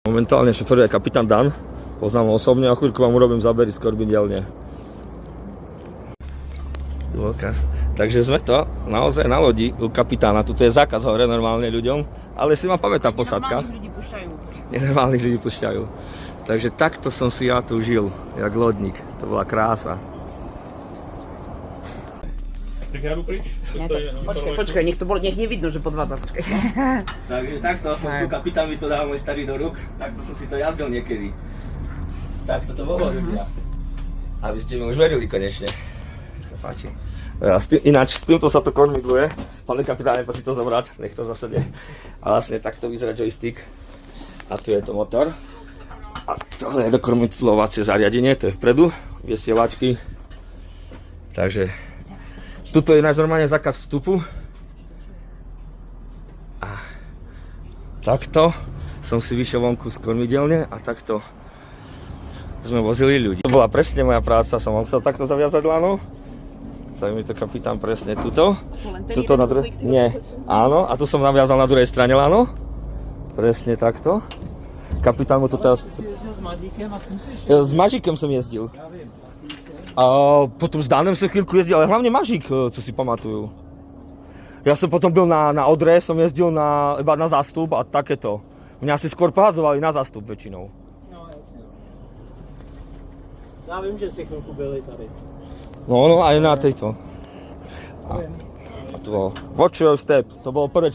Momentálne šoferuje kapitán Dan, poznám ho osobne a chvíľku vám urobím zábery z kormidielne. Dôkaz. Takže sme to naozaj na lodi u kapitána, tuto je zákaz hore normálne ľuďom, ale si ma pamätá posádka. Nenormálnych ľudí púšťajú. Takže takto som si ja tu žil, jak lodník, to bola krása. Tak ja preč? Počkaj, nech nevidno, že podvádza, počkaj. Takže takto som tu, kapitán mi to dal môj starý do rúk, takto som si to jazdil niekedy. Takto to bolo, ľudia. Aby ste mi už verili konečne. Sa páči. Ináč s týmto sa to kormidluje. Pane kapitáne, poď si to zobrať, nech to zasede. A vlastne takto vyzerá joystick. A tu je to motor. A tohle je dokormidlovacie zariadenie, to je vpredu, vysielačky. Takže tuto je náš normálne zákaz vstupu. A takto som si vyšiel vonku z kormidielne a takto sme vozili ľudí. To bola presne moja práca, som musel takto zaviazať lano. Tak mi to kapitán presne tuto. Tuto na druhej... Nie, áno, a tu som naviazal na druhej strane lano. Presne takto. Kapitán mu to teraz... S Mažíkem a s kým si išiel? S Mažíkem som jezdil. A potom s Danem som chvíľku jezdil, ale hlavne Mažík, co si pamatujú. Ja som potom byl na Odre, som jezdil iba na zástup a takéto. Mňa si skôr poházovali na zástup väčšinou. No jasně. Já vím, že si chvilku byli tady. No, aj na tejto. A to bolo Watch Your Step, to bolo prvé,